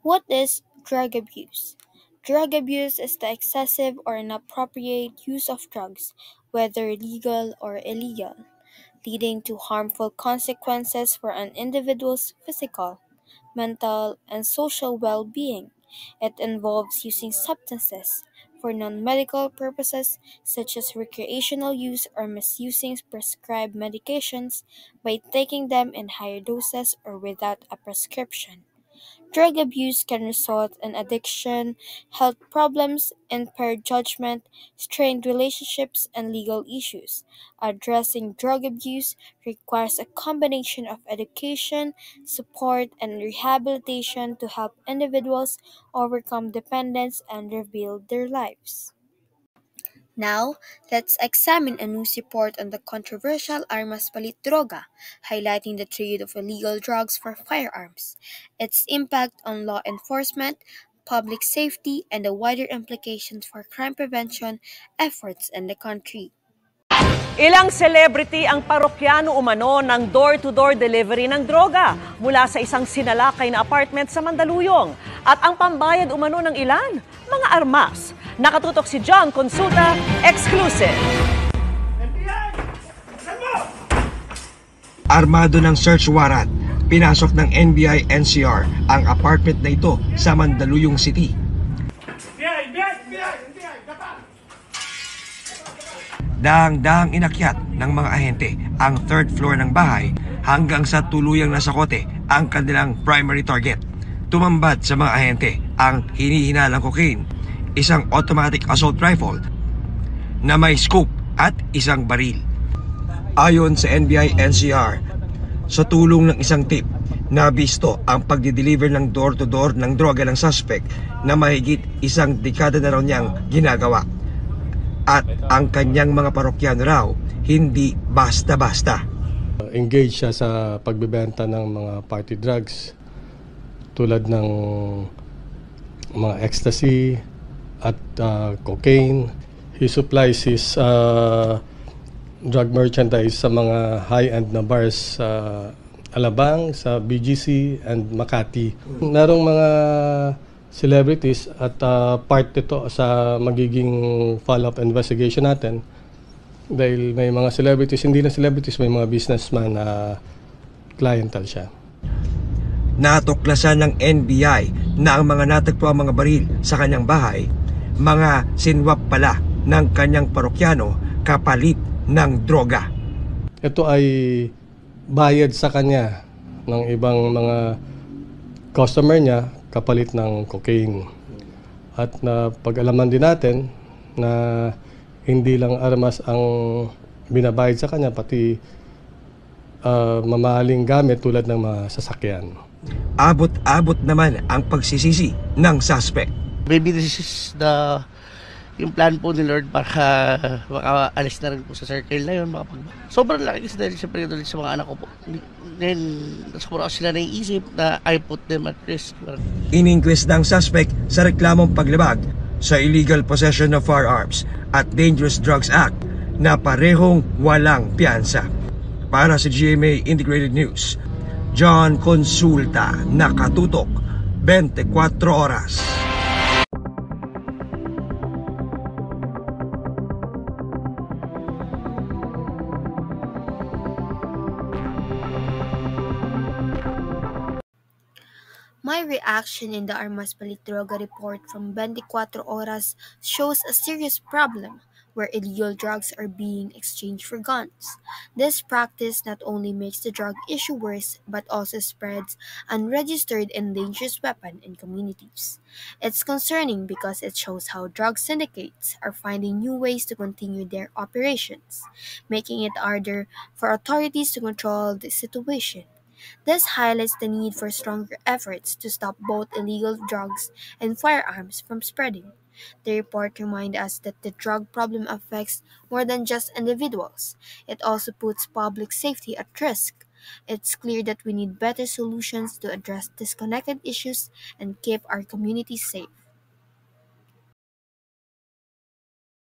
What is drug abuse? Drug abuse is the excessive or inappropriate use of drugs, whether legal or illegal, leading to harmful consequences for an individual's physical, mental, and social well being. It involves using substances for non medical purposes, such as recreational use or misusing prescribed medications by taking them in higher doses or without a prescription. Drug abuse can result in addiction, health problems, impaired judgment, strained relationships, and legal issues. Addressing drug abuse requires a combination of education, support, and rehabilitation to help individuals overcome dependence and rebuild their lives. Now, let's examine a news report on the controversial Armas Palit Droga, highlighting the trade of illegal drugs for firearms, its impact on law enforcement, public safety, and the wider implications for crime prevention efforts in the country. Ilang celebrity ang parokyano umano ng door-to-door delivery ng droga mula sa isang sinalakay na apartment sa Mandaluyong. At ang pambayad umano ng ilan, mga armas. Nakatutok si John Consulta, exclusive. Armado ng search warrant, pinasok ng NBI-NCR ang apartment na ito sa Mandaluyong City. Daang-daang inakyat ng mga ahente ang third floor ng bahay hanggang sa tuluyang nasakote ang kanilang primary target. Tumambad sa mga ahente ang hinihinalang cocaine, isang automatic assault rifle na may scope at isang baril. Ayon sa NBI-NCR, sa tulong ng isang tip, nabisto ang pagdi-deliver ng door-to-door ng droga ng suspect na mahigit isang dekada na raw niyang ginagawa. At ang kanyang mga parokyano raw, hindi basta-basta. Engage siya sa pagbebenta ng mga party drugs tulad ng mga ecstasy at cocaine. He supplies his drug merchandise sa mga high-end na bars sa Alabang, sa BGC, and Makati. Narong mga celebrities at part ito sa magiging follow-up investigation natin dahil may mga celebrities, hindi na celebrities, may mga businessman na clientele siya. Natuklasan ng NBI na ang mga natagpuang mga baril sa kanyang bahay, mga sinwap pala ng kanyang parokyano kapalit ng droga. Ito ay bayad sa kanya ng ibang mga customer niya kapalit ng cocaine. At na pag-alaman din natin na hindi lang armas ang binabayad sa kanya, pati mamahaling gamit tulad ng mga sasakyan. Abot-abot naman ang pagsisisi ng suspect. Maybe this is yung plan po ni Lord para makaalis na rin po sa circle na yun. Sobrang laki kasi dahil siyempre doon sa mga anak ko po. Then, sobrang sila naiisip na I put them at risk. Ininquest ng suspect sa reklamong paglabag sa illegal possession of firearms at Dangerous Drugs Act na parehong walang piyansa. Para sa GMA Integrated News, John Consulta, nakatutok 24 oras. My reaction in the Armas Palit Droga report from 24 Oras shows a serious problem where illegal drugs are being exchanged for guns. This practice not only makes the drug issue worse but also spreads unregistered and dangerous weapons in communities. It's concerning because it shows how drug syndicates are finding new ways to continue their operations, making it harder for authorities to control the situation. This highlights the need for stronger efforts to stop both illegal drugs and firearms from spreading. The report reminds us that the drug problem affects more than just individuals. It also puts public safety at risk. It's clear that we need better solutions to address disconnected issues and keep our communities safe.